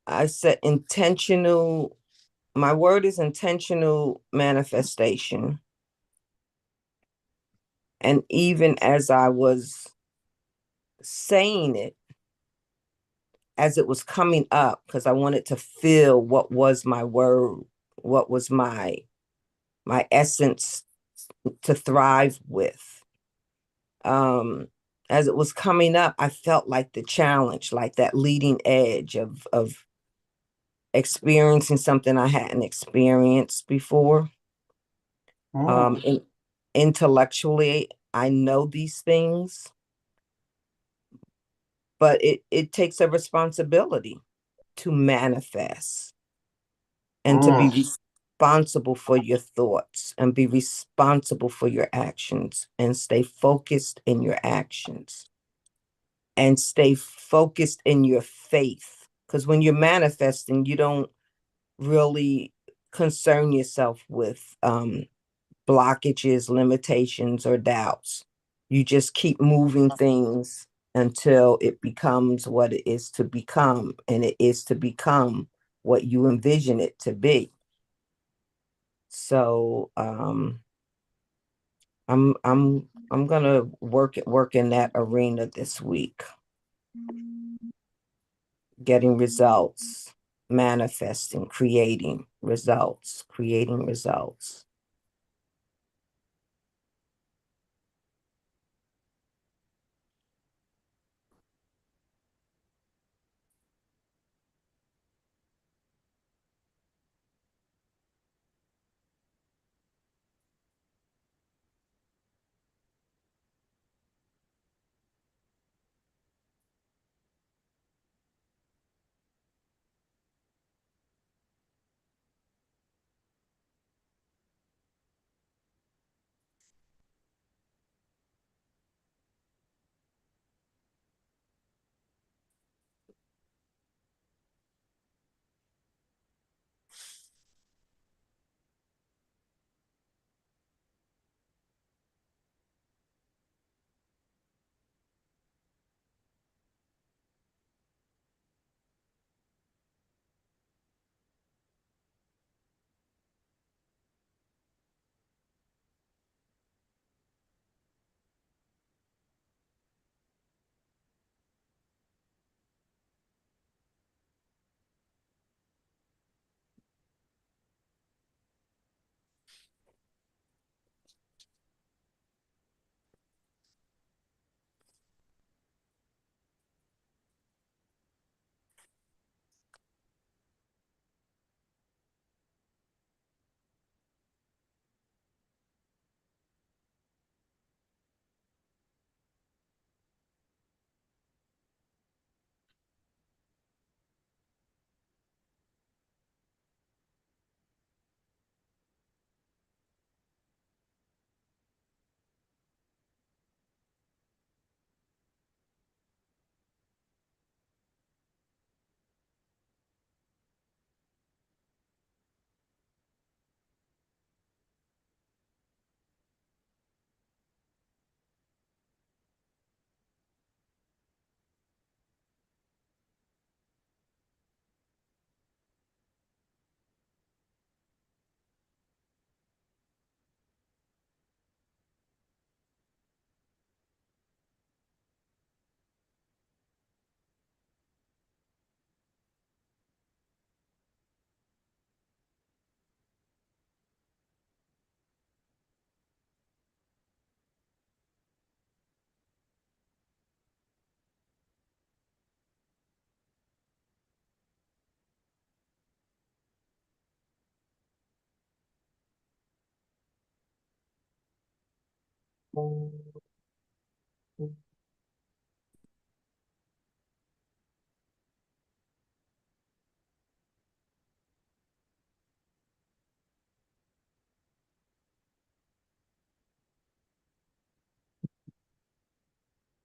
I said intentional, my word is intentional manifestation. And even as I was saying it, as it was coming up, because I wanted to feel what was my word, what was my essence to thrive with. Um, as it was coming up, I felt like the challenge, like that leading edge of experiencing something I hadn't experienced before. Oh, In, intellectually, I know these things, but it takes a responsibility to manifest and to be oh, responsible for your thoughts and be responsible for your actions and stay focused in your actions and stay focused in your faith. Because when you're manifesting, you don't really concern yourself with blockages, limitations, or doubts. You just keep moving things until it becomes what it is to become, and it is to become what you envision it to be. So I'm gonna work in that arena this week, getting results, manifesting, creating results, creating results.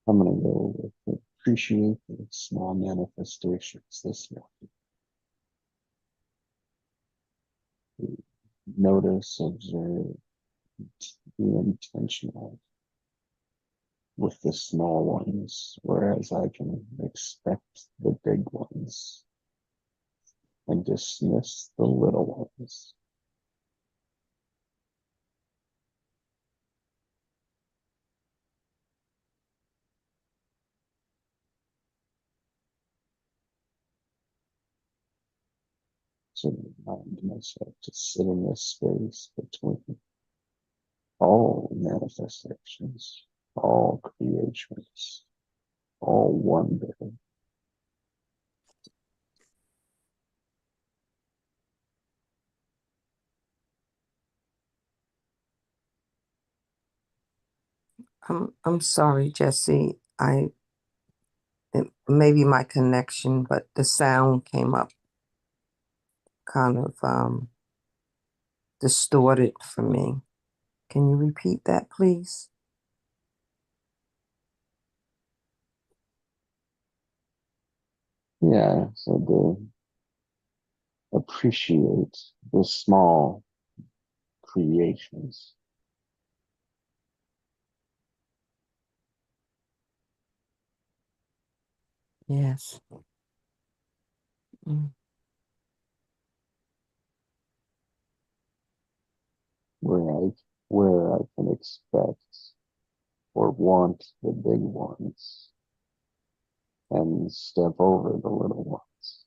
I'm gonna go with appreciate the small manifestations this morning. Notice, observe, be intentional with the small ones, whereas I can expect the big ones. and dismiss the little ones. To remind myself to sit in this space between all manifestations, all creations, all wonder. I'm sorry, Jesse. Maybe my connection, but the sound came up kind of distorted for me. Can you repeat that, please? Yeah, so to appreciate the small creations. Yes. Mm. where I where I can expect or want the big ones and step over the little ones.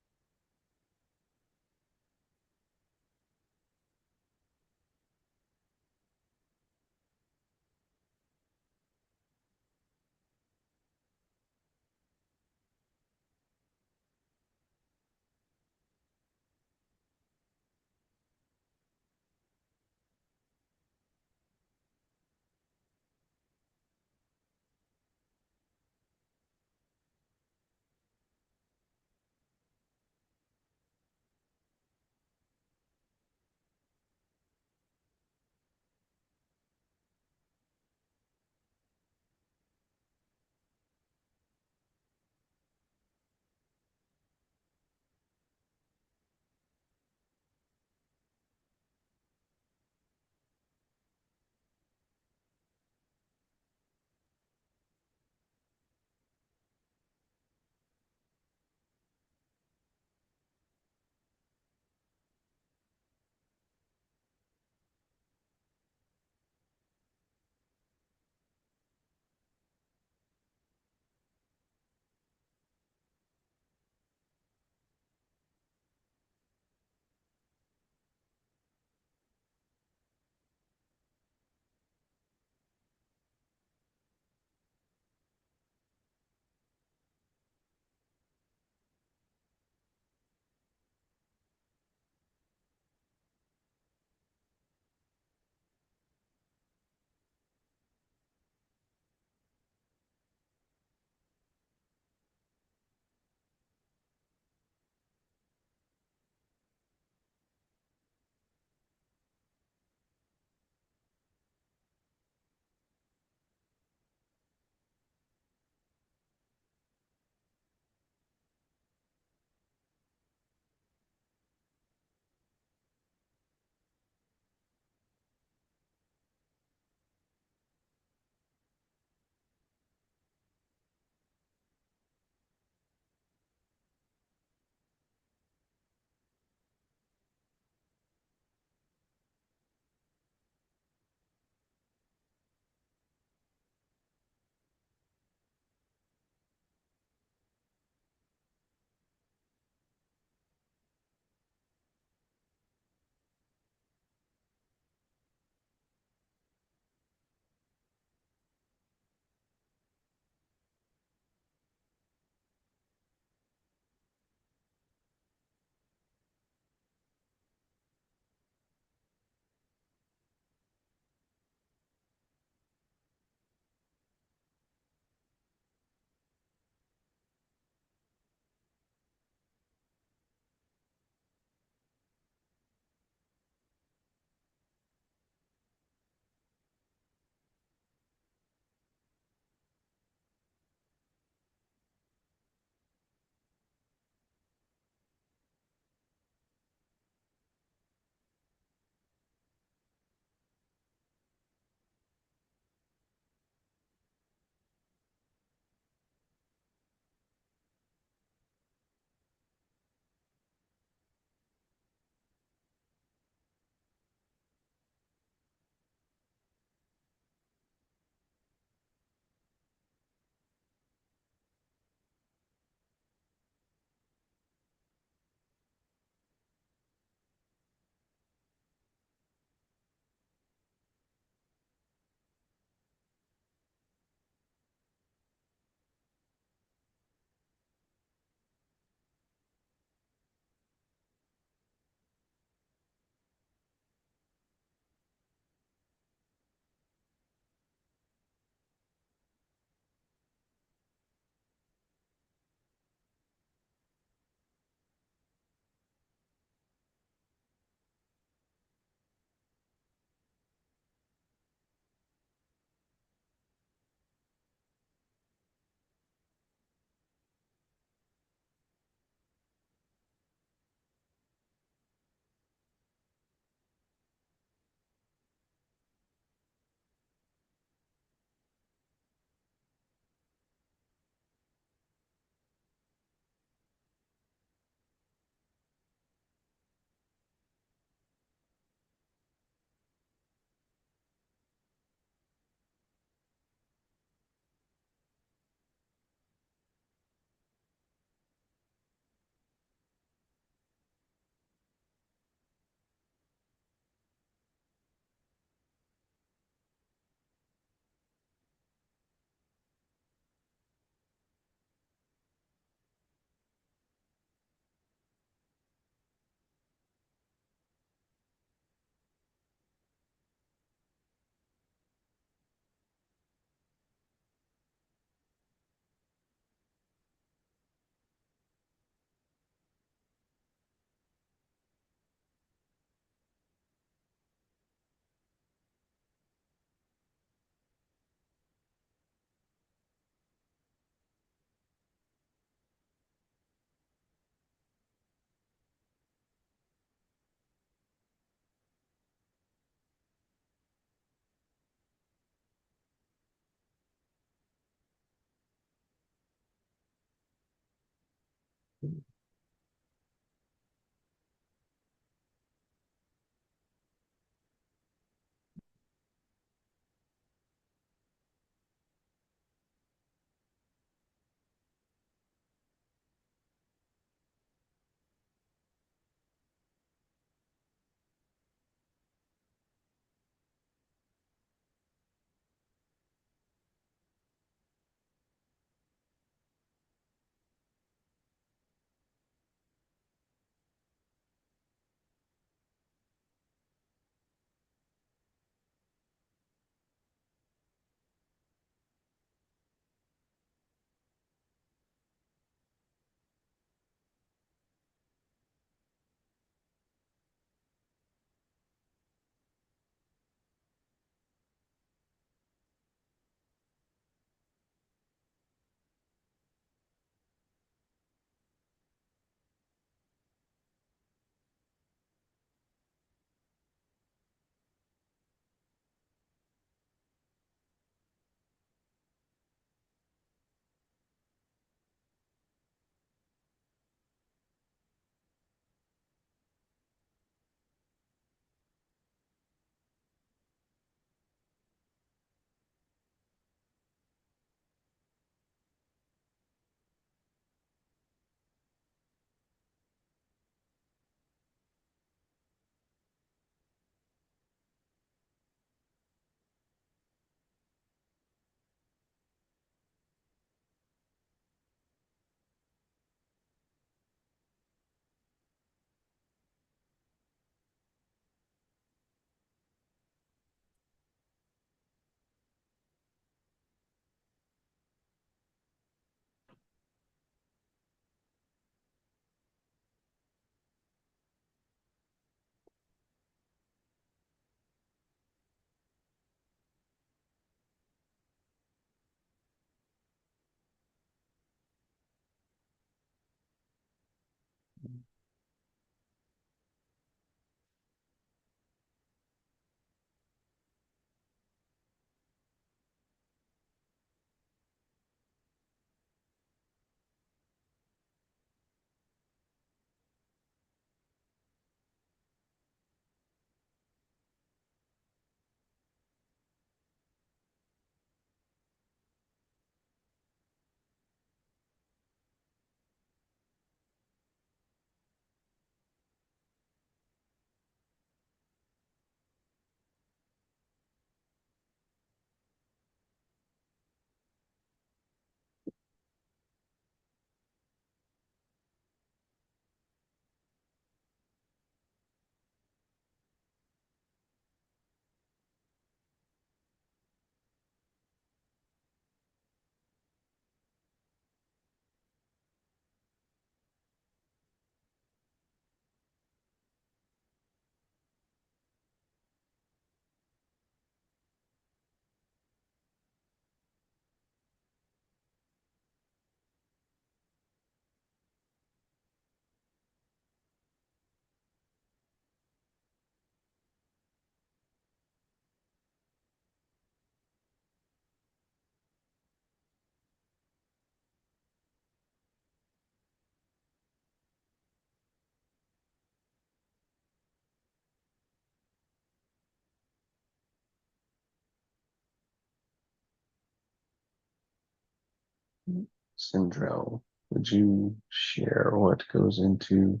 Sindrel, would you share what goes into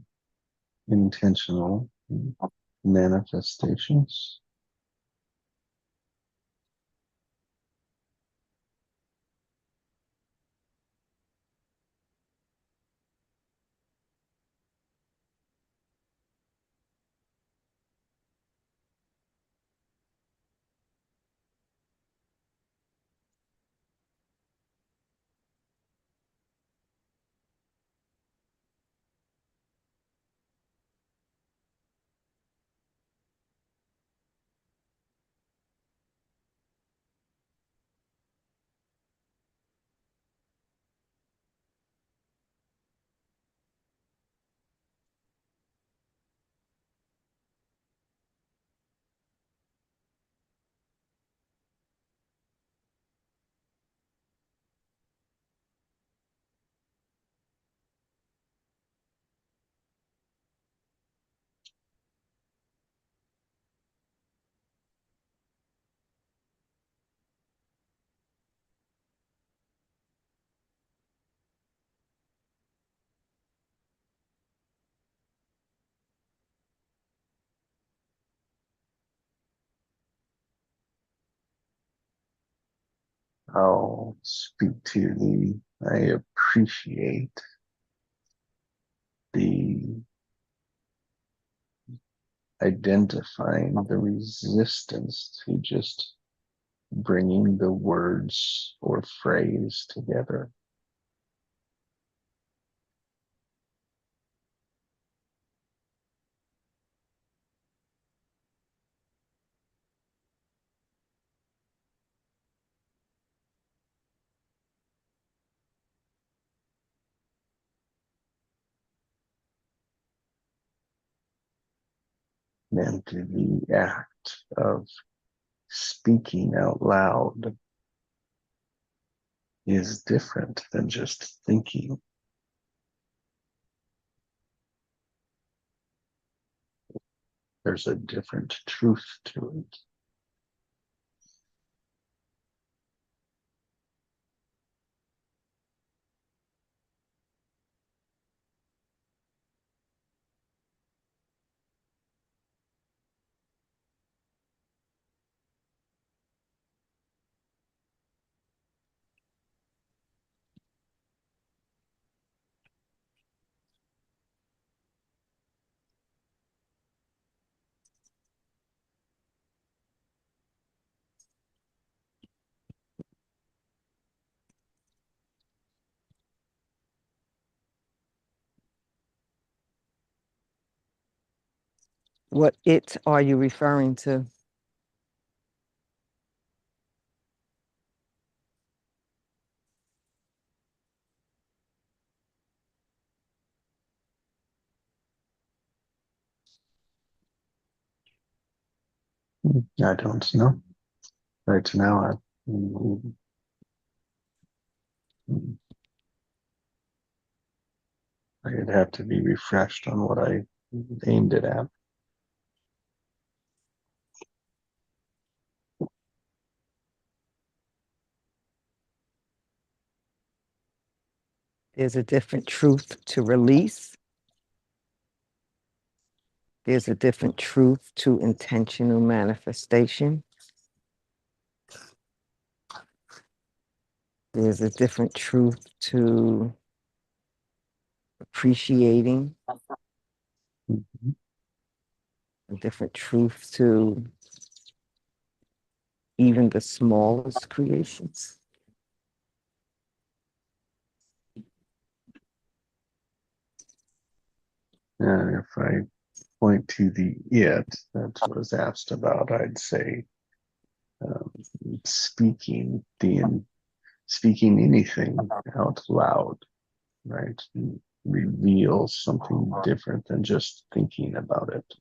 intentional manifestations? I'll speak to I appreciate the identifying the resistance to just bringing the words or phrase together. And the act of speaking out loud is different than just thinking. There's a different truth to it. What it are you referring to? I don't know. Right now, I'd have to be refreshed on what I aimed it at. There's a different truth to release. There's a different truth to intentional manifestation. There's a different truth to appreciating, Mhm. a different truth to even the smallest creations. And if I point to the it that was asked about, I'd say um, speaking speaking anything out loud, right? Reveals something different than just thinking about it.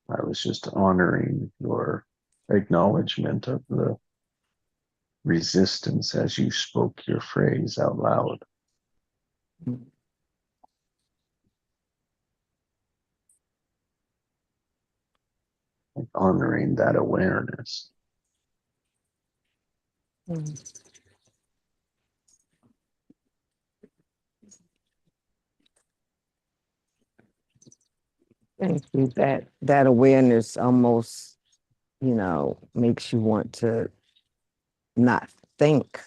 I was just honoring your acknowledgement of the resistance as you spoke your phrase out loud. Like honoring that awareness. Mm. Thank you. That awareness almost, makes you want to not think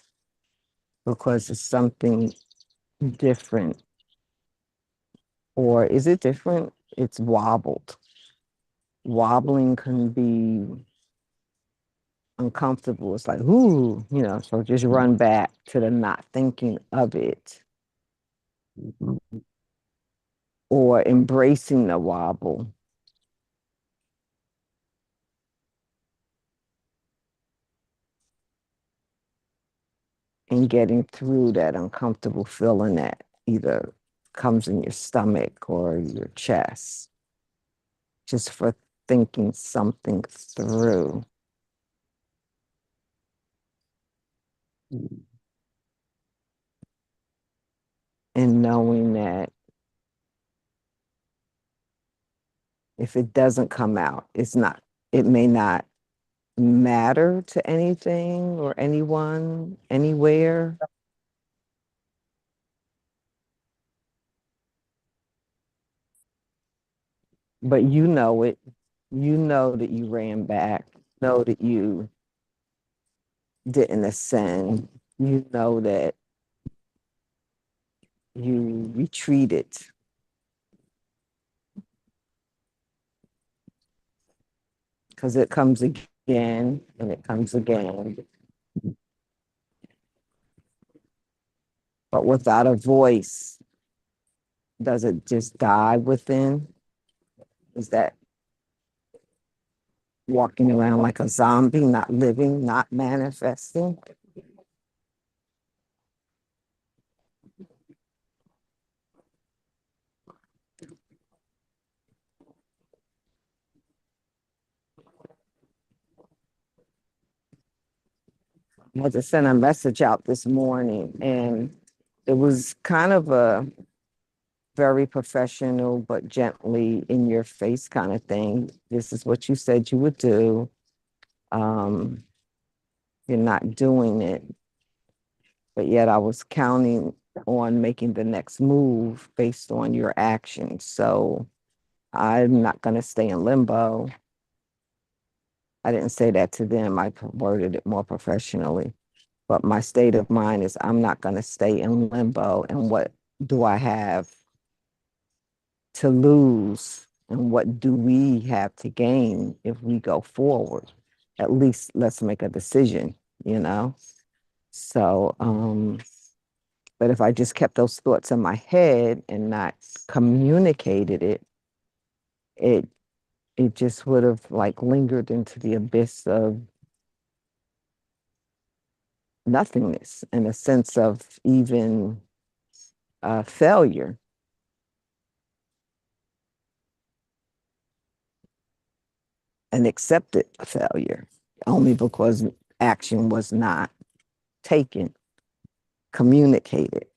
because it's something different. Or is it different? It's wobbled. Wobbling can be uncomfortable. It's like, ooh, so just run back to the not thinking of it Mhm. or embracing the wobble. And getting through that uncomfortable feeling that either comes in your stomach or your chest, just for thinking something through and knowing that if it doesn't come out, it may not matter to anything or anyone, anywhere. But you know it. You know that you ran back, know that you didn't ascend. You know that you retreated because it comes again and it comes again. But without a voice, does it just die within? Is that walking around like a zombie, not living, not manifesting? I had to send a message out this morning, and it was kind of a very professional, but gently in your face kind of thing. This is what you said you would do. Um, you're not doing it, but yet I was counting on making the next move based on your actions. So I'm not going to stay in limbo. I didn't say that to them. I worded it more professionally. But my state of mind is I'm not going to stay in limbo. And what do I have to lose? And what do we have to gain if we go forward? At least let's make a decision, you know? So, but if I just kept those thoughts in my head and not communicated it, it it just would have like lingered into the abyss of nothingness and a sense of even failure and accepted failure only because action was not taken, communicated.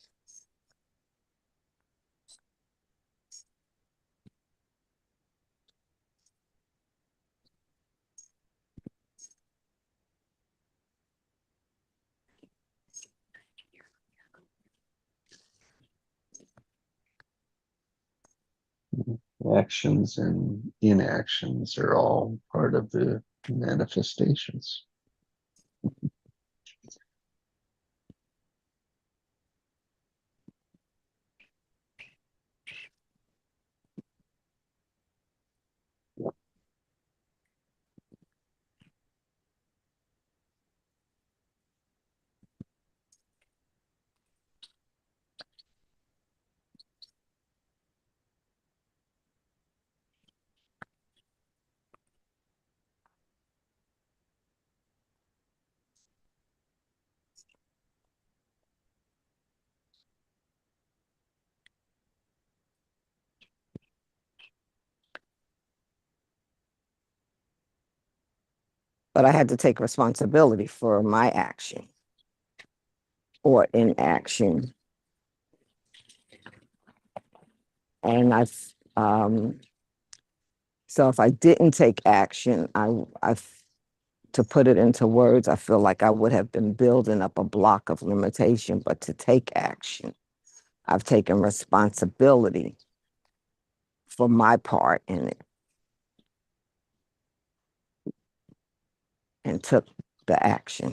Actions and inactions are all part of the manifestations. But I had to take responsibility for my action or inaction. And so if I didn't take action, to put it into words, I feel like I would have been building up a block of limitation. But to take action, I've taken responsibility for my part in it and took the action.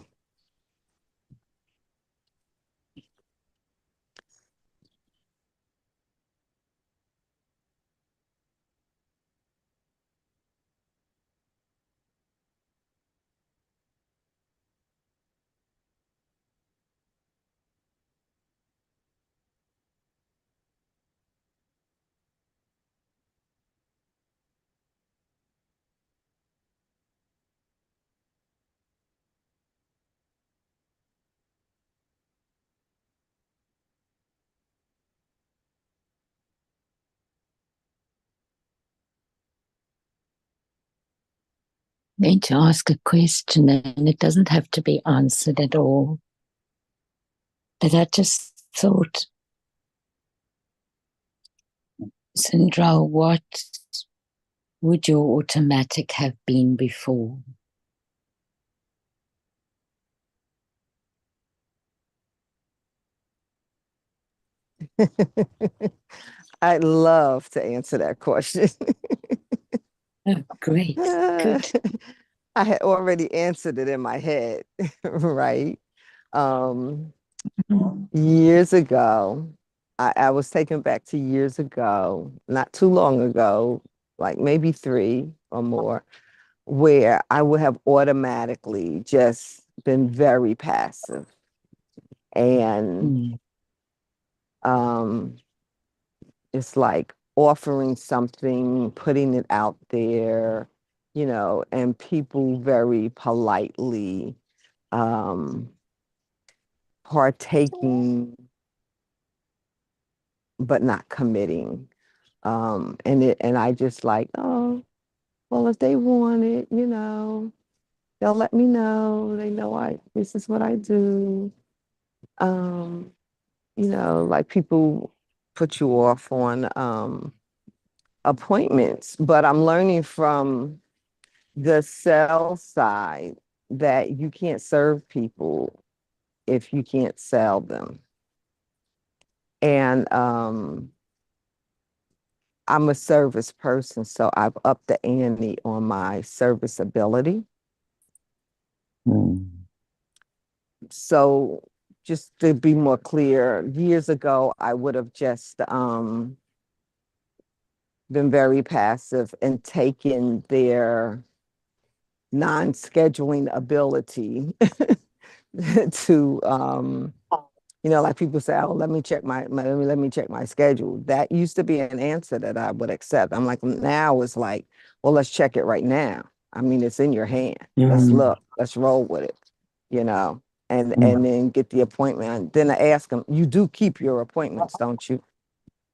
Going to ask a question, and it doesn't have to be answered at all. But I just thought, Sandra, what would your automatic have been before? I'd love to answer that question. Oh, great. Good. I had already answered it in my head, right? Years ago, I was taken back to years ago, not too long ago, like maybe 3 or more, where I would have automatically just been very passive. And it's like offering something, putting it out there, and people very politely partaking but not committing. And I just like, oh, well, if they want it, they'll let me know. They know this is what I do. Like people put you off on appointments, but I'm learning from the sell side that you can't serve people if you can't sell them. And I'm a service person, so I've upped the ante on my serviceability. So just to be more clear, years ago, I would have just been very passive and taken their non-scheduling ability to like people say, oh, let me check let me check my schedule. That used to be an answer that I would accept. I'm like, now it's like, well, let's check it right now. I mean, it's in your hand. Let's look, let's roll with it, and then get the appointment. Then I ask them, you do keep your appointments, don't you?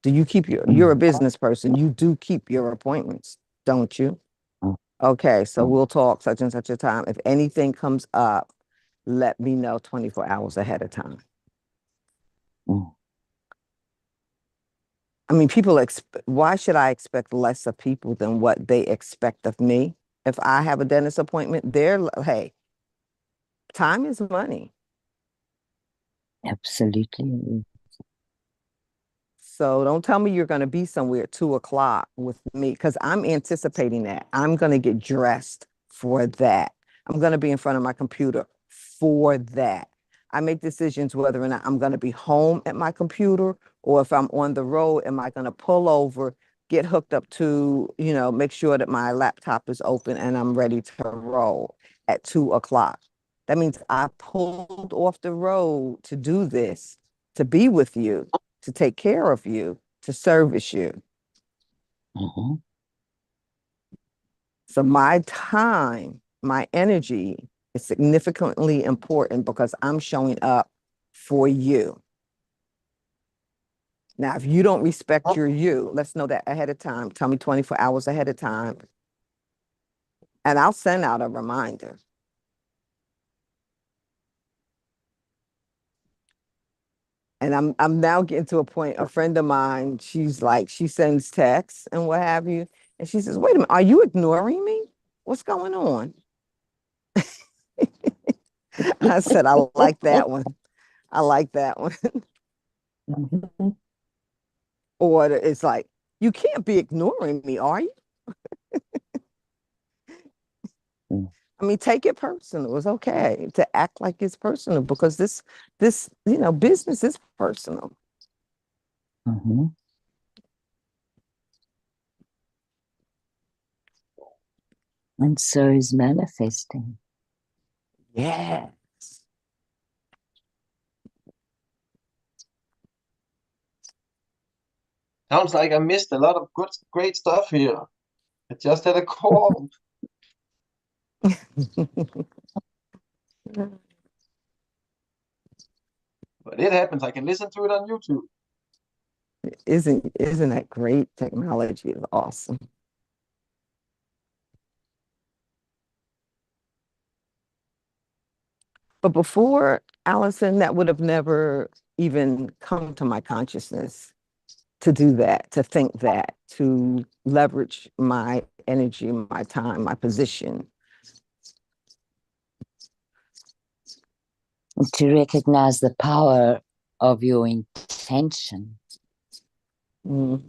Do you keep you're a business person. You do keep your appointments, don't you? Okay, so we'll talk such and such a time. If anything comes up, let me know 24 hours ahead of time. I mean, why should I expect less of people than what they expect of me? If I have a dentist appointment, hey, time is money. Absolutely. So don't tell me you're going to be somewhere at 2:00 with me, because I'm anticipating that. I'm going to get dressed for that. I'm going to be in front of my computer for that. I make decisions whether or not I'm going to be home at my computer, or if I'm on the road, am I going to pull over, get hooked up to, make sure that my laptop is open and I'm ready to roll at 2:00. That means I pulled off the road to do this, to be with you, to take care of you, to service you. So my time, my energy is significantly important because I'm showing up for you. Now, if you don't respect your you, let's know that ahead of time. Tell me 24 hours ahead of time, and I'll send out a reminder. And I'm now getting to a point, a friend of mine, she's like, she sends texts and what have you. And she says, wait a minute, are you ignoring me? What's going on? I said, I like that one. I like that one. Or it's like, You can't be ignoring me, are you? Mm. I mean, take it personal. It's okay to act like it's personal because this, business is personal. Mm-hmm. And so is manifesting. Yes. Sounds like I missed a lot of great stuff here. I just had a call. But it happens. I can listen to it on YouTube. Isn't that great? Technology is awesome. But before, Allison, that would have never even come to my consciousness to do that, to think that, to leverage my energy, my time, my position. To recognize the power of your intention. Mm.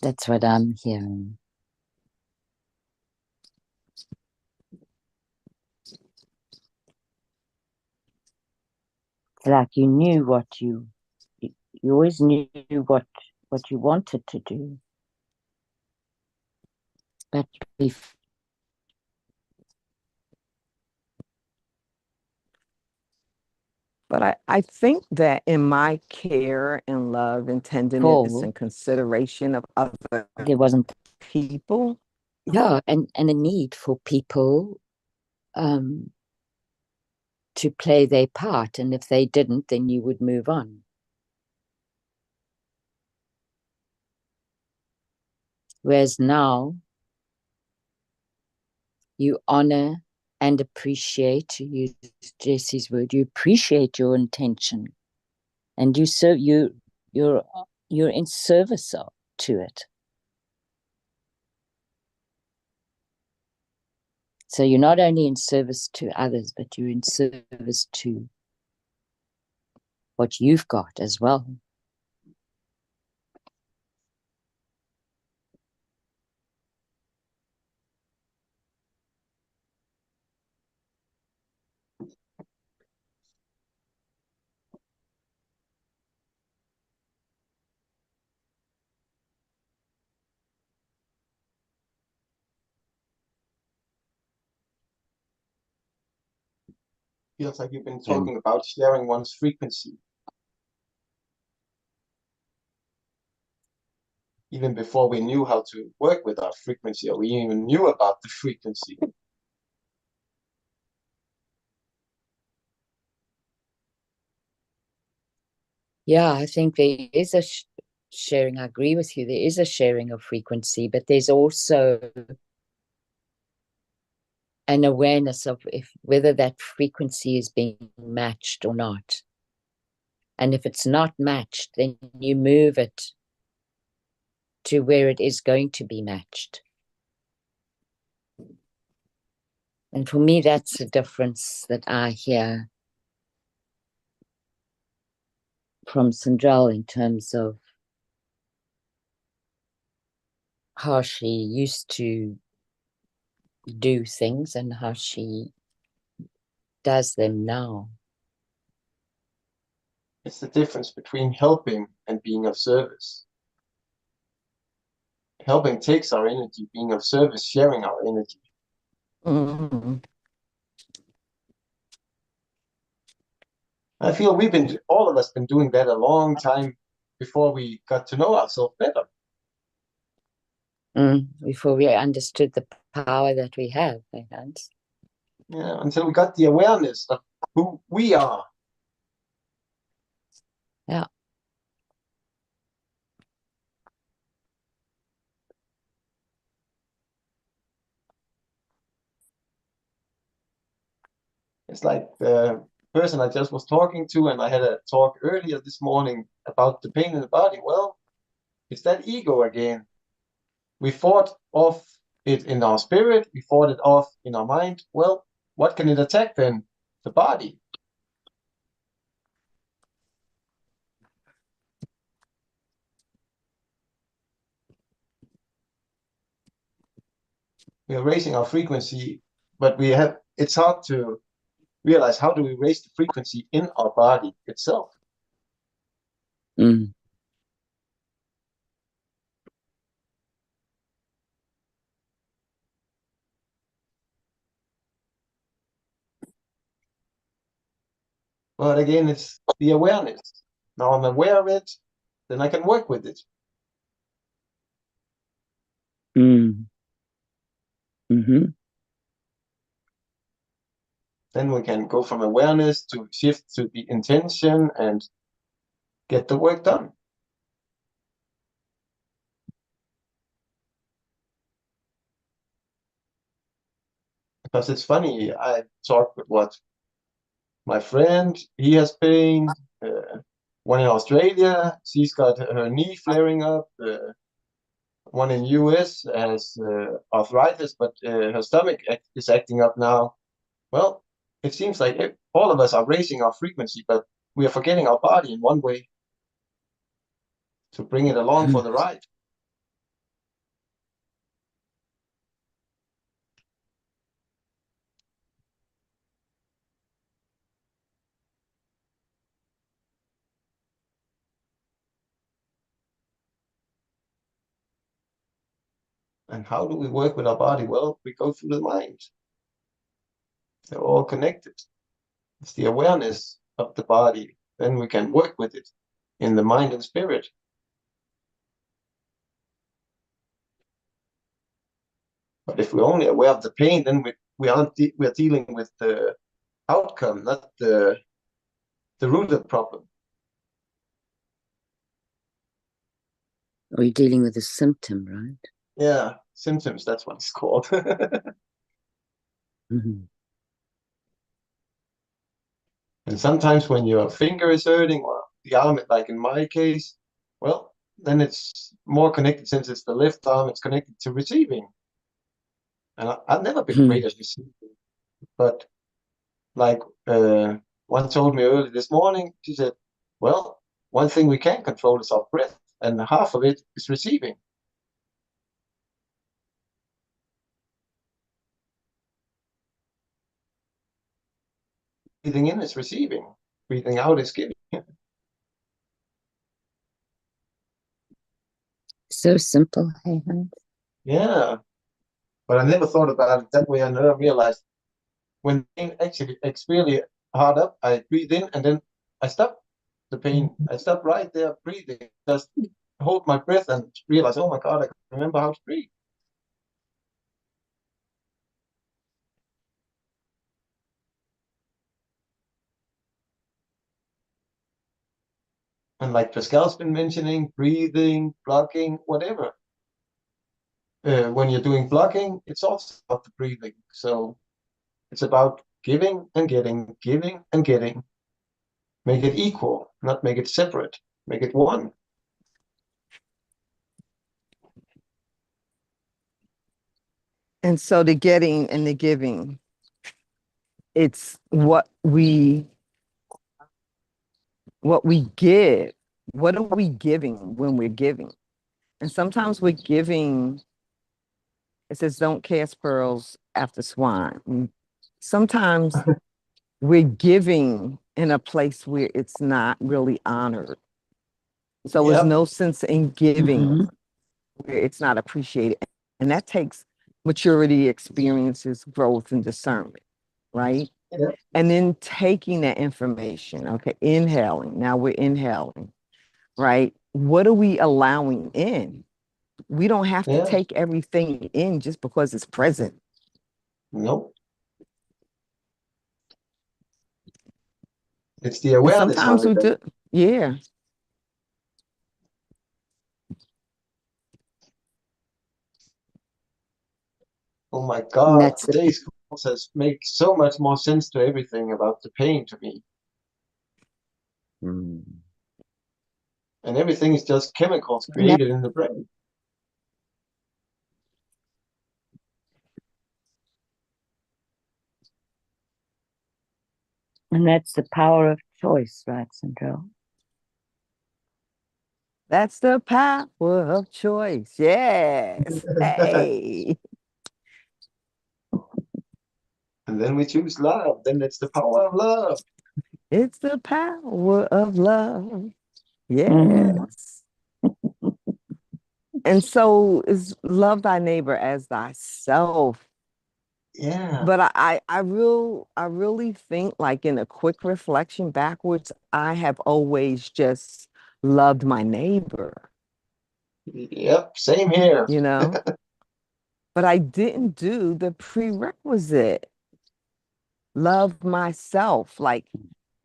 That's what I'm hearing. It's like you knew what you always knew what you wanted to do. But I think that in my care and love and tenderness and consideration of other there wasn't people. Yeah, and a need for people to play their part. And if they didn't, then you would move on. Whereas now, you honor and appreciate, to use Jesse's word, you appreciate your intention, and you're in service to it. So you're not only in service to others, but you're in service to what you've got as well. Feels like you've been talking about sharing one's frequency. Even before we knew how to work with our frequency, or we even knew about the frequency. Yeah, I think there is a sharing. I agree with you. There is a sharing of frequency, but there's also an awareness of whether that frequency is being matched or not. And if it's not matched, then you move it to where it is going to be matched. And for me, that's the difference that I hear from Sandrell in terms of how she used to do things and how she does them now. It's the difference between helping and being of service. Helping takes our energy, being of service, sharing our energy. Mm-hmm. I feel all of us been doing that a long time before we got to know ourselves better. Before we understood the power that we have, Hans. Yeah, until we got the awareness of who we are. Yeah. It's like the person I just was talking to, and I had a talk earlier this morning about the pain in the body. Well, it's that ego again. We fought off it in our spirit, we fought it off in our mind. Well, what can it attack then? The body. We are raising our frequency, but it's hard to realize how do we raise the frequency in our body itself. Mm. But again, it's the awareness. Now I'm aware of it, then I can work with it. Mm. Mm-hmm. Then we can go from awareness to shift to the intention and get the work done. Because it's funny, I talked with my friend, he has pain. One in Australia, she's got her knee flaring up. One in US has arthritis, but her stomach is acting up now. Well, it seems like all of us are raising our frequency, but we are forgetting our body in one way to bring it along for the ride. And how do we work with our body? Well, we go through the mind. They're all connected. It's the awareness of the body. Then we can work with it in the mind and spirit. But if we're only aware of the pain, then we're dealing with the outcome, not the root of the problem. Or you're dealing with a symptom, right? Yeah, symptoms, that's what it's called. Mm-hmm. And sometimes when your finger is hurting or the arm, like in my case, well, then it's more connected since it's the left arm, it's connected to receiving. And I've never been great at receiving, but like one told me early this morning, she said, well, one thing we can control is our breath, and half of it is receiving. Breathing in is receiving, breathing out is giving. So simple, hey, Hans. Yeah, but I never thought about it that way. I never realized when pain actually gets really hard up, I breathe in and then I stop the pain. I stop right there breathing, just hold my breath and realize, oh my God, I can remember how to breathe. And like Pascal's been mentioning, breathing, blocking, whatever. When you're doing blocking, it's also about the breathing. So it's about giving and getting, giving and getting. Make it equal, not make it separate. Make it one. And so the getting and the giving, it's what we give. What are we giving when we're giving? And sometimes we're giving, it says, don't cast pearls after swine. Sometimes we're giving in a place where it's not really honored. So there's no sense in giving where it's not appreciated. And that takes maturity, experiences, growth, and discernment, right? Yeah. And then taking that information, okay, inhaling. Now we're inhaling, right? What are we allowing in? We don't have to take everything in just because it's present. Nope. It's the awareness. Sometimes we do, yeah. Oh my God, today's process makes so much more sense to everything about the pain to me. Mm. And everything is just chemicals created in the brain. And that's the power of choice, right, Sandro? That's the power of choice. Yes. Hey. And then we choose love. Then it's the power of love. It's the power of love. Yes. Mm. And so is love thy neighbor as thyself. Yeah. But I really think, like, in a quick reflection backwards, I have always just loved my neighbor, Yep. Same here. you know? But I didn't do the prerequisite, love myself. Like,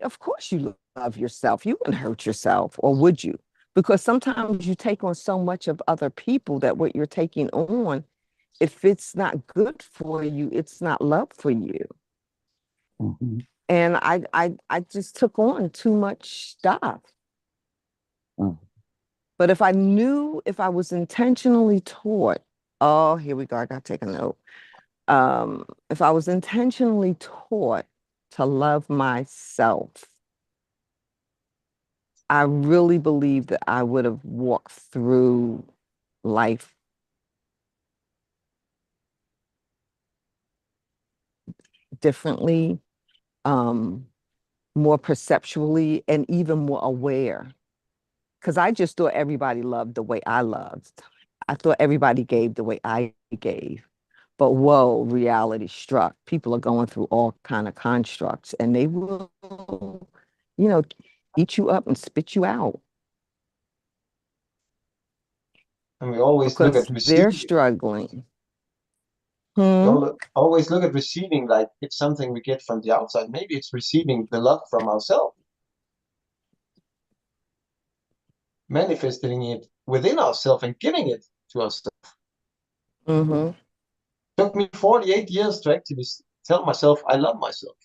of course you love yourself. You wouldn't hurt yourself, or would you? Because sometimes you take on so much of other people that what you're taking on, if it's not good for you, it's not love for you. Mhm. And I just took on too much stuff. Mm. But if I was intentionally taught, oh, here we go, I gotta take a note. If I was intentionally taught to love myself, I really believe that I would have walked through life differently, more perceptually, and even more aware. Because I just thought everybody loved the way I loved. I thought everybody gave the way I gave. But whoa, reality struck. People are going through all kind of constructs, and they will, you know, eat you up and spit you out And we always look because at they're receiving. struggling. We Hmm? always look at receiving like it's something we get from the outside. Maybe it's receiving the love from ourselves, manifesting it within ourselves and giving it to ourselves. Mm-hmm. Took me 48 years to actually tell myself I love myself.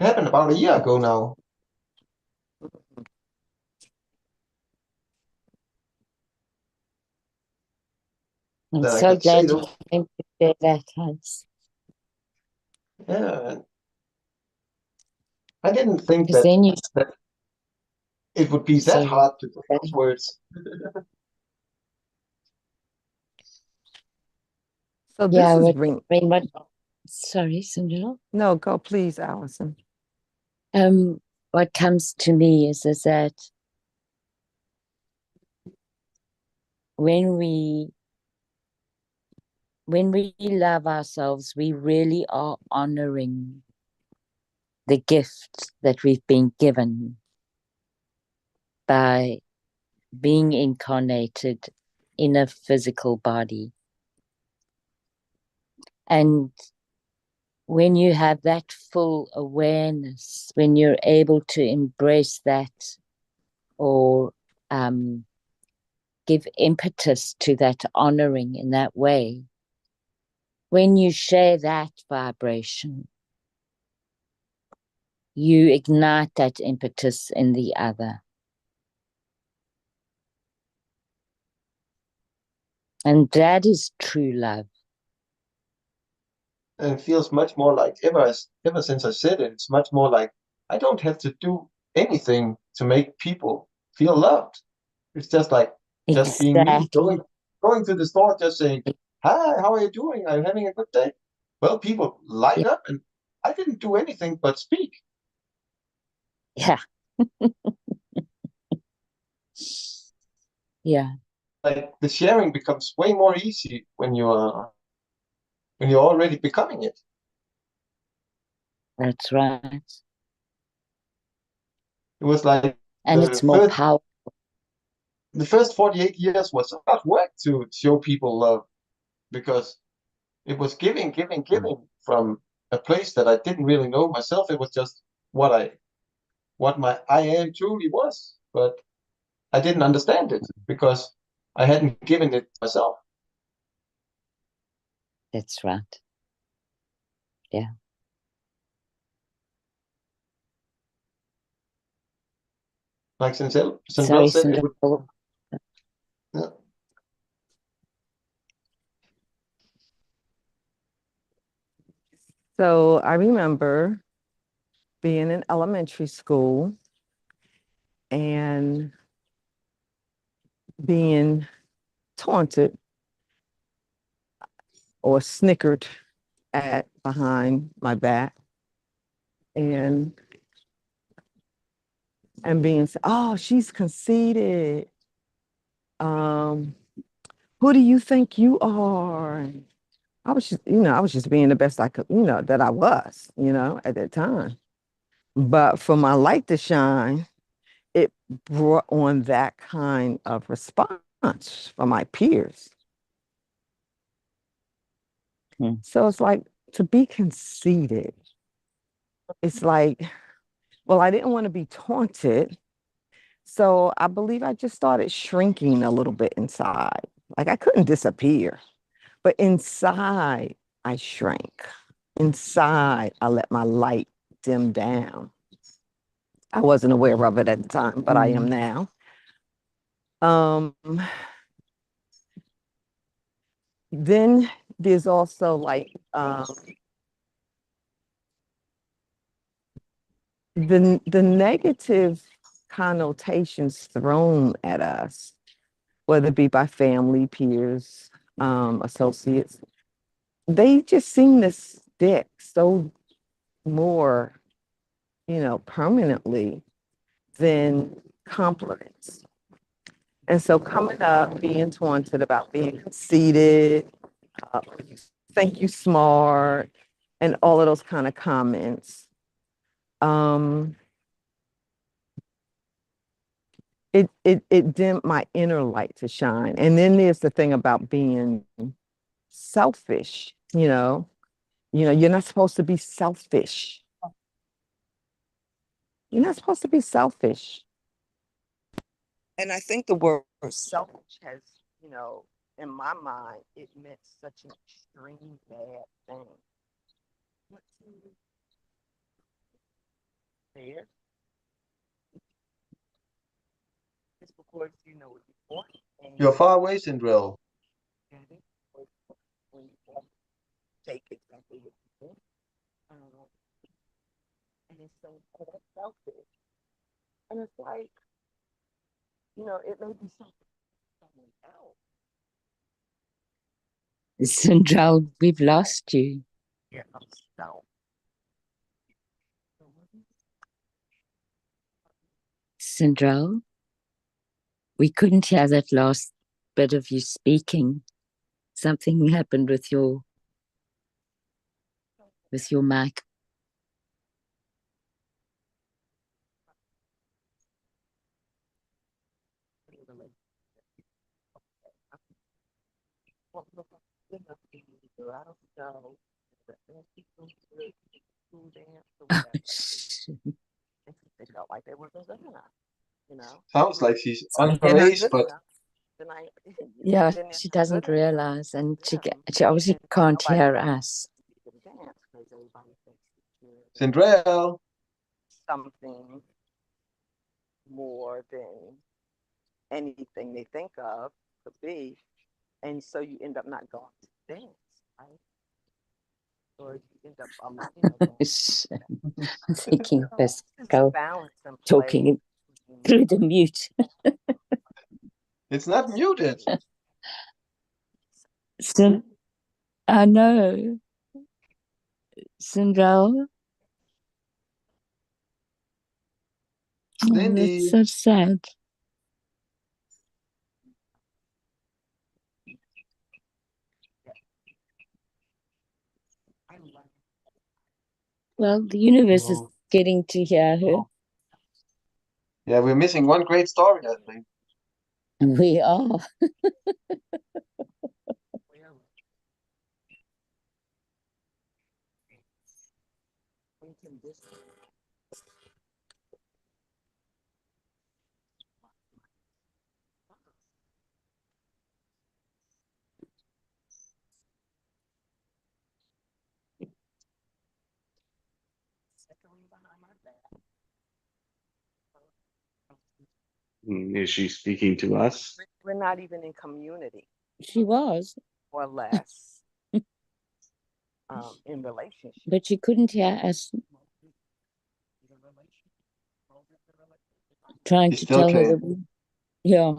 It happened about a year ago now. I'm That I so can say glad you those. came to share that, Hans. Yeah, and I didn't think Because then you, that it would be that sorry, hard to put those words. So this yeah, is what, bring. I mean, what, sorry, Sandra. No, go please, Allison. What comes to me is that when we love ourselves, we really are honoring the gift that we've been given by being incarnated in a physical body. And when you have that full awareness, when you're able to embrace that or give impetus to that honoring in that way, when you share that vibration, you ignite that impetus in the other. And that is true love. And it feels much more like ever since I said it, it's much more like I don't have to do anything to make people feel loved. It's just like just being me, Exactly. going to the store, just saying, "Hi, how are you doing? Are you having a good day?" Well, people light Yeah. up, and I didn't do anything but speak. Yeah. Yeah. Like the sharing becomes way more easy when you're already becoming it. That's right. It was like And the it's more first powerful. the first 48 years was hard work to show people love because it was giving from a place that I didn't really know myself. It was just what my I am truly was, but I didn't understand it because I hadn't given it myself. That's right. Yeah. Like Sindel Sorry, said, it Sandra. would. Yeah. So I remember being in elementary school and being taunted or snickered at behind my back, and being said, oh, she's conceited. Who do you think you are? And I was just, I was just being the best I could, that I was, at that time. But for my light to shine, it brought on that kind of response from my peers. So it's like, to be conceited, it's like, well, I didn't want to be taunted. So I believe I just started shrinking a little bit inside. Like I couldn't disappear, but inside I shrank. Inside, I let my light dim down. I wasn't aware of it at the time, but I am now. Then there's also like the negative connotations thrown at us, whether it be by family, peers, associates. They just seem to stick so more, permanently than compliments. And so coming up, being taunted about being conceited, you think you smart, and all of those kind of comments. It dimmed my inner light to shine. And then there's the thing about being selfish, you're not supposed to be selfish. You're not supposed to be selfish. And I think the word selfish has, in my mind, it meant such an extreme bad thing. There. It's because you know what you want. You're far away, Sindrell. When you take exactly what you want. And it's so selfish. And it's like, it may be something someone else. Sindrell, we've lost you. Yeah, so. Sindrell, we couldn't hear that last bit of you speaking. Something happened with your mic. They felt like they weren't good enough, Sounds like she's So on they're her not age, good but enough. Then Yeah, then they're she not doesn't good enough. realize, and Yeah. she obviously And can't nobody hear wants us. you to dance because everybody thinks that you're Sindrell, something more than anything they think of could be. And so you end up not going to dance, right? Or you end up, I'm thinking there's Pascal balance and play talking through the mute. it's not muted. I know. Sindrell. Oh, Cindy. that's so sad. Well, the universe is getting to hear her. Yeah, we're missing one great story, I think. We are. Is she speaking to us? We're not even in community. She was. Or less. In relationship. But she couldn't hear us trying to tell her that yeah.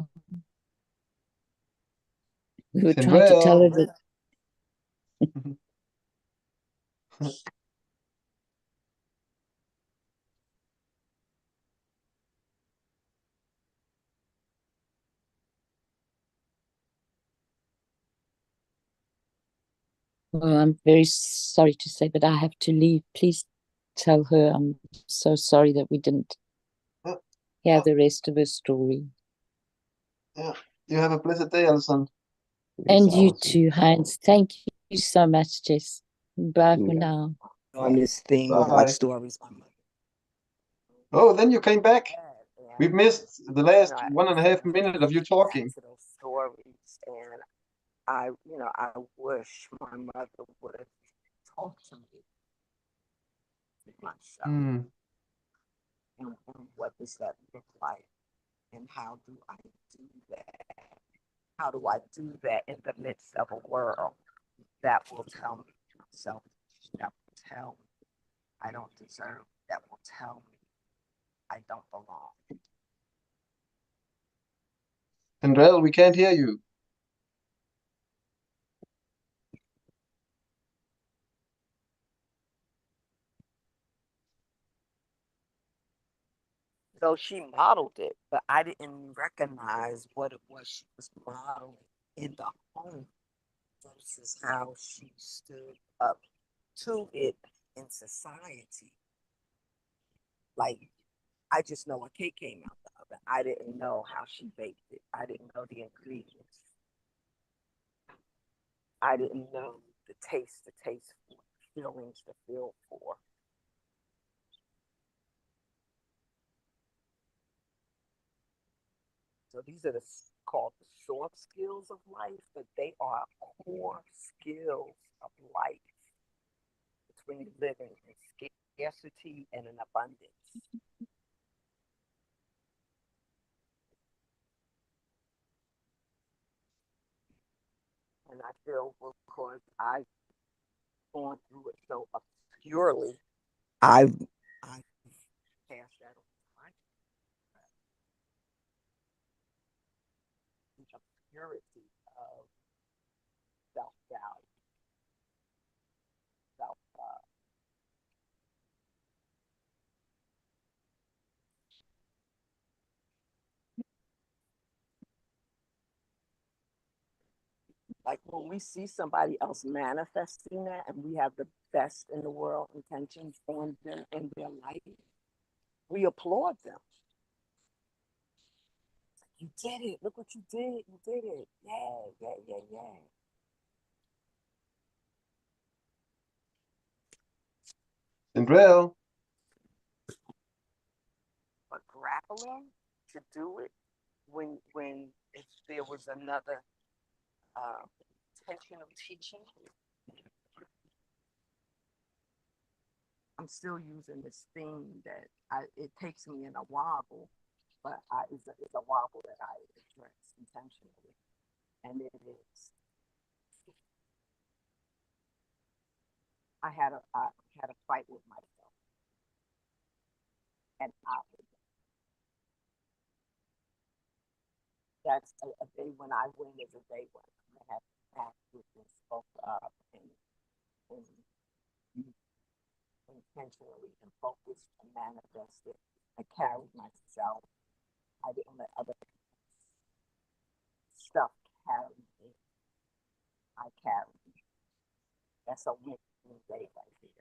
We were trying to tell her Sindrell. that well, I'm very sorry to say, but I have to leave. Please tell her I'm so sorry that we didn't Yeah, hear the rest of her story. yeah. You have a blessed day, Alison. And you Alison. too, Heinz. Thank you so much, Jess. Bye for Yeah. now. On this thing with Bye. like stories. Oh, then you came back. We've And, missed the last I 1.5 minutes of you talking. to those stories, and I wish my mother would have talked to me myself. Hmm. And what does that look like? And how do I do that? How do I do that in the midst of a world that will tell me myself, that will tell me I don't deserve, that will tell me I don't belong? Sindrell, we can't hear you. So she modeled it, but I didn't recognize what it was she was modeling in the home versus how she stood up to it in society. Like, I just know a cake came out the oven. I didn't know how she baked it. I didn't know the ingredients. I didn't know the taste for, feelings to feel for. So these are called the soft skills of life, but they are core skills of life. It's when you live in scarcity and in abundance. And I feel because I've gone through it so obscurely, I passed that on to my the obscurity of self doubt, self love. Like when we see somebody else manifesting that and we have the best in the world intentions on them in their life, we applaud them. You did it. Look what you did. You did it. Yeah, yeah, yeah, yeah. Sindrell. But grappling to do it when if there was another tension of teaching, I'm still using this theme that it takes me in a wobble, but it's a wobble that I address intentionally. And it is, I had a fight with myself, and that's a day when I win is a day when I have acted and spoke up and intentionally and focused and manifested. I carried myself. I didn't let other stuff carry me. I carried me. That's a win day right there.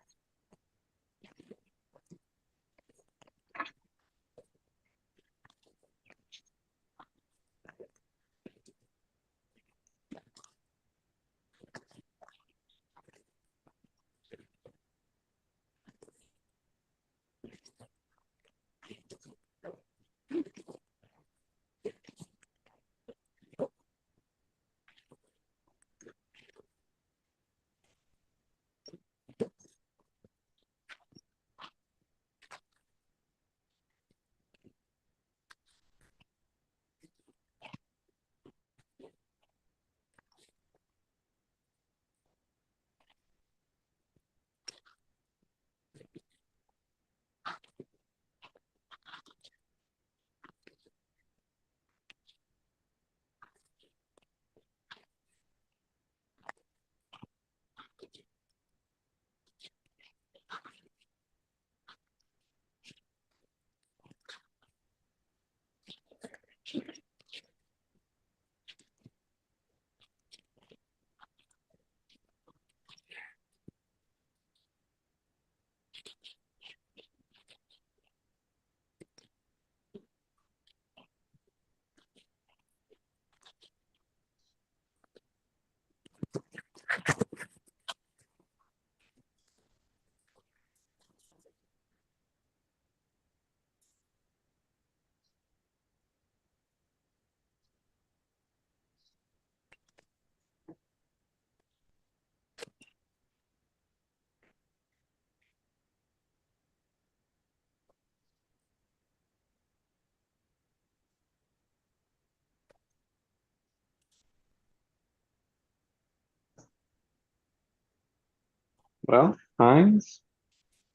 Well, Heinz,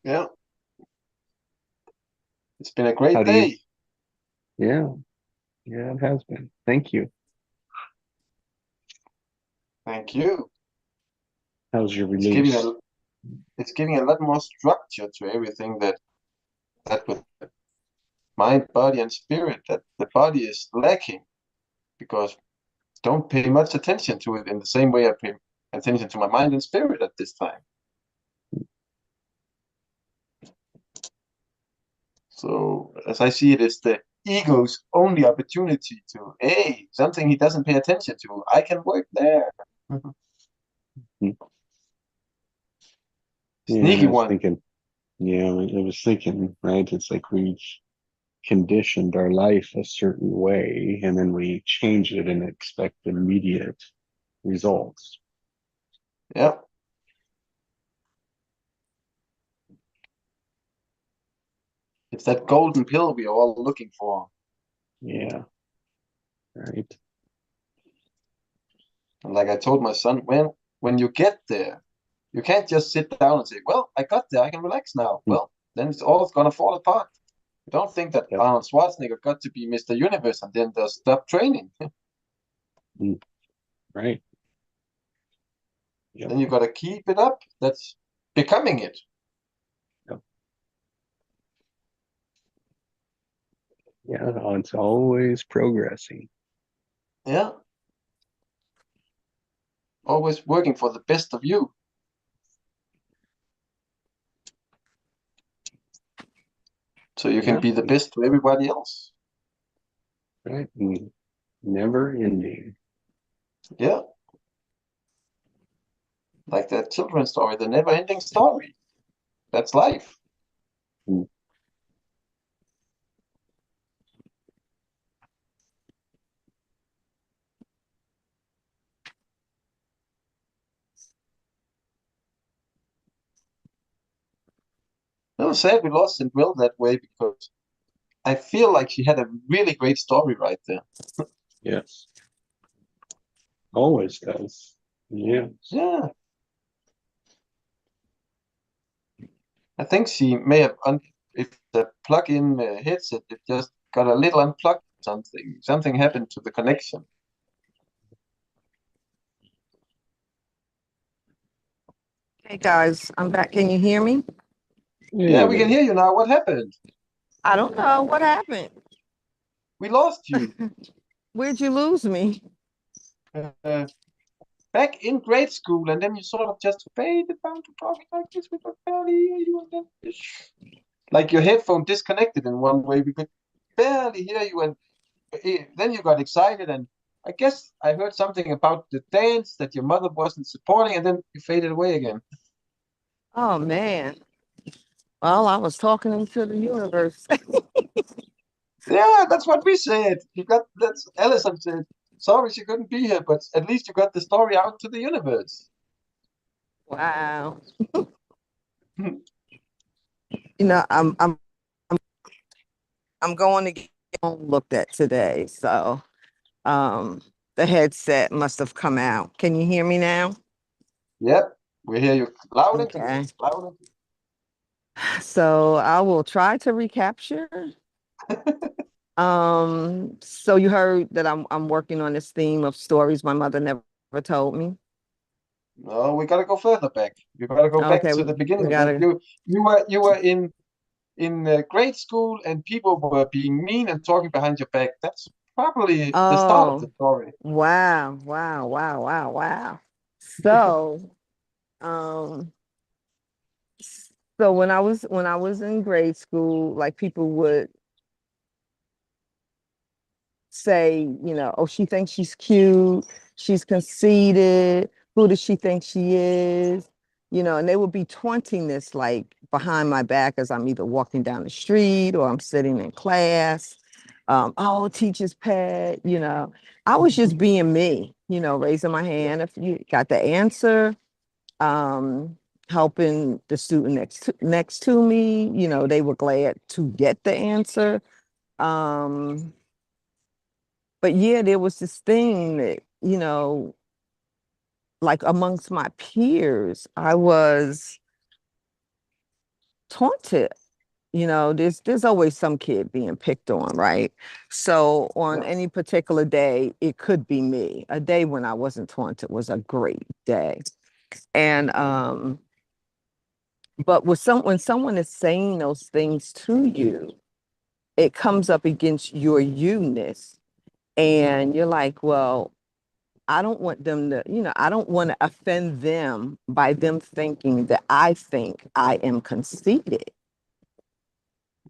Yeah. It's been a how great do you? day. Yeah, yeah, it has been. Thank you. Thank you. How's your It's giving release? it's giving a lot more structure to everything that with mind, body, and spirit that the body is lacking because don't pay much attention to it in the same way I pay attention to my mind and spirit at this time. So as I see it, it's the ego's only opportunity to, hey, something he doesn't pay attention to. I can work there. Hmm. Yeah, and Sneaky I was one. thinking, yeah, I was thinking, right? It's like we've conditioned our life a certain way, and then we change it and expect immediate results. Yeah. It's that golden pill we are all looking for. Yeah, right. And like I told my son, when you get there, you can't just sit down and say, well, I got there, I can relax now. Hmm. Well, then it's all gonna fall apart. You don't think that Yep. Arnold Schwarzenegger got to be Mr. Universe and then just stop training. Hmm. Right. Yep. Then you gotta keep it up. That's becoming it. Yep. Yeah, it's always progressing. Yeah. Always working for the best of you. So you can Yeah, be the best to everybody else. right. And never ending. Yeah. Like that children's story, the never ending story. That's life. Hmm. It was sad we lost and Will that way because I feel like she had a really great story right there. Yes. Always does. Yeah. Yeah. I think she may have, if the plug-in headset, it just got a little unplugged. Something happened to the connection. Hey guys, I'm back. Can you hear me? Yeah, Yeah, we can hear you now. What happened? I don't know what happened. We lost you. Where'd you lose me? Uh, Back in grade school, and then you sort of just faded down to talking like this. We could barely hear you, and then like your headphone disconnected in one way. We could barely hear you, and then you got excited, and I guess I heard something about the dance that your mother wasn't supporting, and then you faded away again. Oh man. Well, I was talking into the universe. Yeah, that's what we said. You got that's Allison said. Sorry she couldn't be here, but at least you got the story out to the universe. Wow. You know, I'm going to get looked at today. So um the headset must have come out. Can you hear me now? Yep, we hear you loud and clear. Okay. Loud and So I will try to recapture. clear. So you heard that I'm working on this theme of stories my mother never told me. No, we gotta go further back. You gotta go back Okay, to the we beginning. When gotta. you were in grade school and people were being mean and talking behind your back. That's probably the start of the Oh, story. wow, wow, wow, wow, wow. So, um, so when I was in grade school, like people would say, oh, she thinks she's cute, she's conceited, who does she think she is? And they would be taunting this like behind my back as I'm either walking down the street or I'm sitting in class. Oh, teacher's pet, I was just being me, raising my hand if you got the answer, um, helping the student next to me, they were glad to get the answer. Um, but yeah, there was this thing that, like amongst my peers, I was taunted. There's always some kid being picked on, right? So on Yeah. any particular day, it could be me. A day when I wasn't taunted was a great day. And but when someone is saying those things to you, it comes up against your you-ness. And you're like, well, I don't want them to, I don't want to offend them by them thinking that I think I am conceited,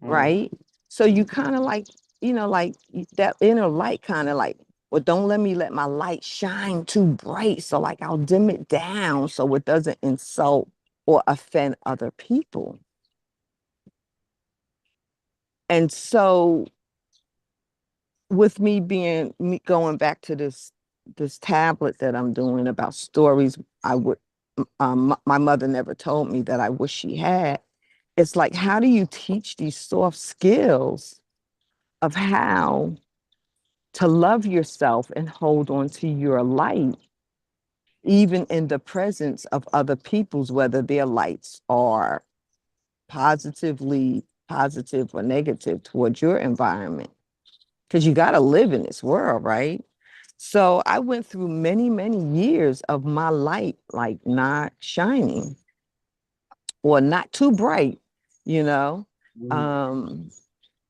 Mm. right? So you kind of like, like that inner light kind of like, well, don't let my light shine too bright. So like I'll dim it down so it doesn't insult or offend other people. And so with me going back to this tablet that I'm doing about stories I would my mother never told me that I wish she had. It's like, how do you teach these soft skills of how to love yourself and hold on to your light, even in the presence of other people's, whether their lights are positive or negative towards your environment? Because you got to live in this world, right? So I went through many, many years of my light like not shining or not too bright, you know, Mm. um,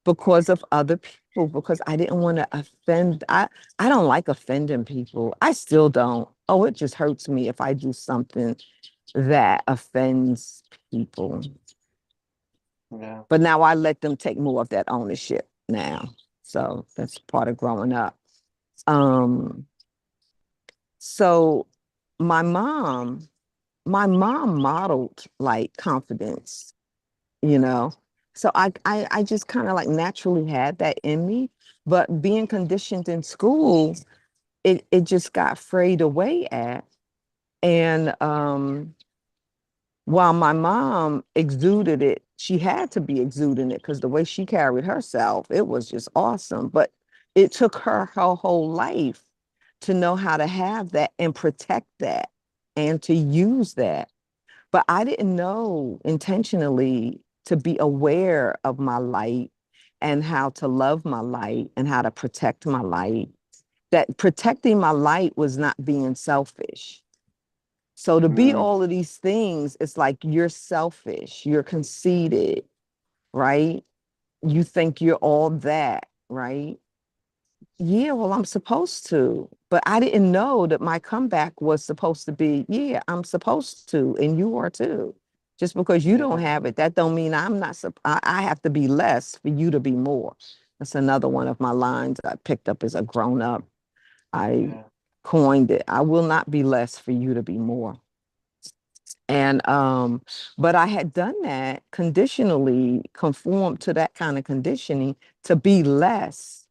because of other people, because I didn't want to offend. I don't like offending people. I still don't. Oh, it just hurts me if I do something that offends people. Yeah. But now I let them take more of that ownership now. So that's part of growing up. Um, so my mom, my mom modeled like confidence, you know. So I just kind of like naturally had that in me, but being conditioned in school, it just got frayed away at. And while my mom exuded it, she had to be exuding it because the way she carried herself, it was just awesome. But it took her whole life to know how to have that and protect that and to use that. But I didn't know intentionally to be aware of my light and how to love my light and how to protect my light. That protecting my light was not being selfish. So to be Mm. all of these things, it's like you're selfish, you're conceited, right? You think you're all that, right? Yeah, well, I'm supposed to. But I didn't know that my comeback was supposed to be, yeah, I'm supposed to, and you are too. Just because you don't Yeah. have it, that don't mean I'm not, I have to be less for you to be more. That's another one of my lines I picked up as a grown up. I Yeah. coined it. I will not be less for you to be more. And but I had done that conditionally, conformed to that kind of conditioning to be less,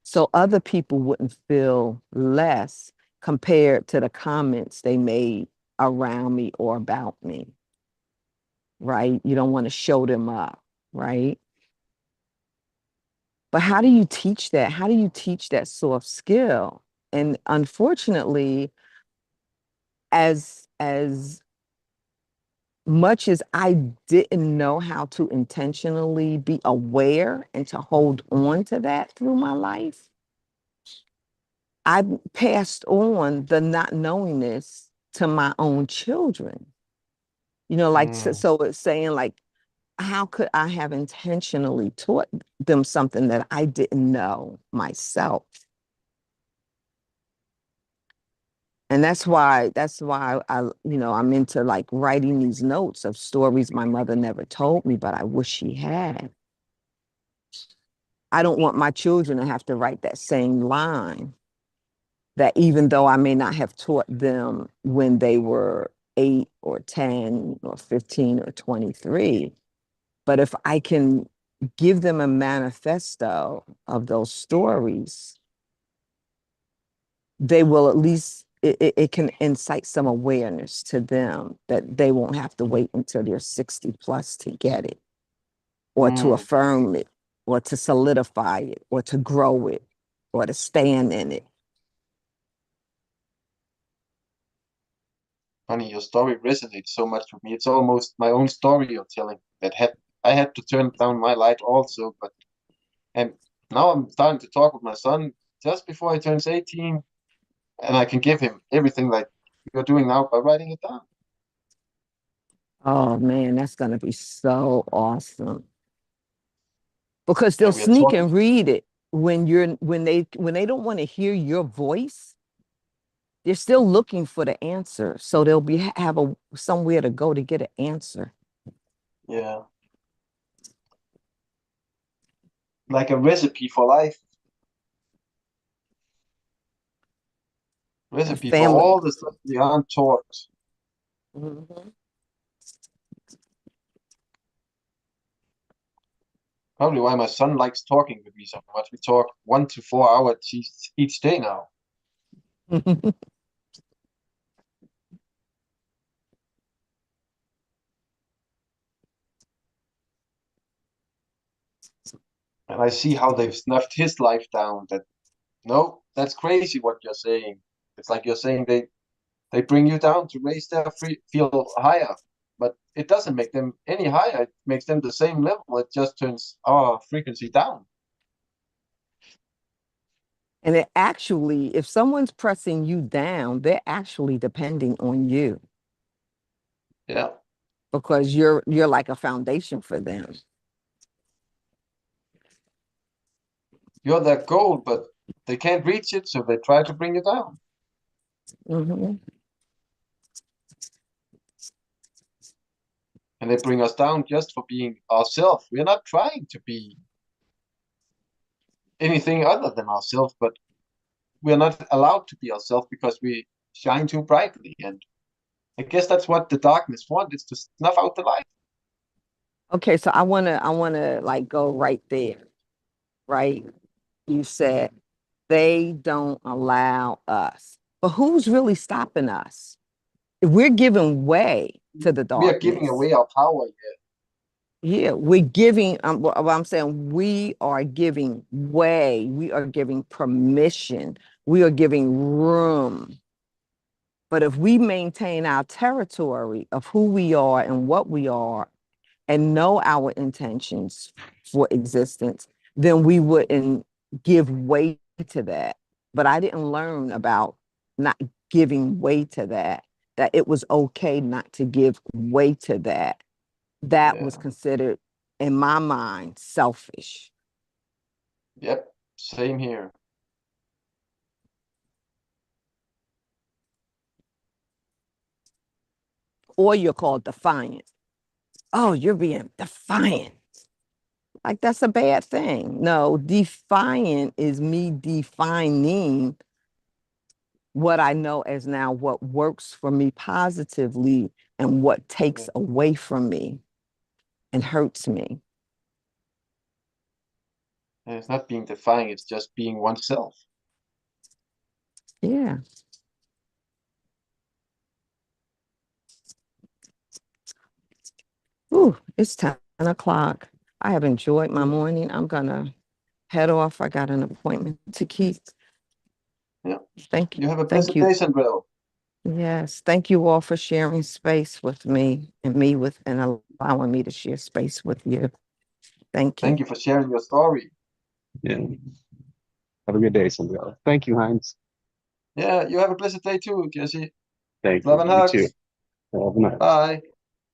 so other people wouldn't feel less compared to the comments they made around me or about me, right? You don't want to show them up, right? But how do you teach that? How do you teach that soft skill? And unfortunately, as much as I didn't know how to intentionally be aware and to hold on to that through my life, I passed on the not knowingness to my own children. Like Mm. so it's saying like, how could I have intentionally taught them something that I didn't know myself? And that's why I'm into like writing these notes of stories my mother never told me, but I wish she had. I don't want my children to have to write that same line, that even though I may not have taught them when they were 8 or 10 or 15 or 23, but if I can give them a manifesto of those stories, they will at least, it can incite some awareness to them that they won't have to wait until they're 60 plus to get it, or to Mm. affirm it, or to solidify it, or to grow it, or to stand in it. Funny, your story resonates so much with me. It's almost my own story you're telling that I had to turn down my light also, but and now I'm starting to talk with my son just before he turns 18, and I can give him everything like you're doing now by writing it down. Oh man, that's gonna be so awesome. Because they'll And we are sneak talking. and read it when they don't want to hear your voice. They're still looking for the answer. So they'll have somewhere to go to get an answer. Yeah. Like a recipe for life. A Recipe for family. all the stuff we aren't taught. Mhm. Probably why my son likes talking with me so much. We talk 1 to 4 hours each day now. And I see how they've snuffed his life down. That no, that's crazy what you're saying. It's like you're saying they bring you down to raise their feel higher, but it doesn't make them any higher. It makes them the same level. It just turns our frequency down. And it actually, if someone's pressing you down, they're actually depending on you Yeah, because you're like a foundation for them. you're their goal, but they can't reach it, so they try to bring you down. Mhm. And they bring us down just for being ourselves. We're not trying to be anything other than ourselves, but we're not allowed to be ourselves because we shine too brightly. And I guess that's what the darkness wants, is to snuff out the light. Okay, so I wanna like go right there, right? You said they don't allow us. But who's really stopping us? If we're giving way to the We are giving darkness, away our power here. yeah, we're giving, what I'm saying, we are giving way, we are giving permission, we are giving room. But if we maintain our territory of who we are and what we are and know our intentions for existence, then we wouldn't give way to that. But I didn't learn about not giving way to that it was okay not to give way to that. That was Yeah. considered, in my mind, selfish. Yep. Same here. Or you're called defiant. Oh, you're being defiant. Like that's a bad thing. No, defiant is me defining what I know as now what works for me positively and what Yeah. takes away from me and hurts me. And it's not being defiant, it's just being oneself. Yeah. Ooh, it's 10 o'clock. I have enjoyed my morning. I'm gonna head off. I got an appointment to keep. Yeah. Thank you. You have a Thank blessed you. day, Sandrell. Yes. Thank you all for sharing space with me and allowing me to share space with you. Thank Thank you. you for sharing your story. Yeah. Have a good day, Cinderella. Thank you, Heinz. Yeah, you have a blessed day too, Jesse. Thank Love you. and You too. hugs. Have a night. Bye.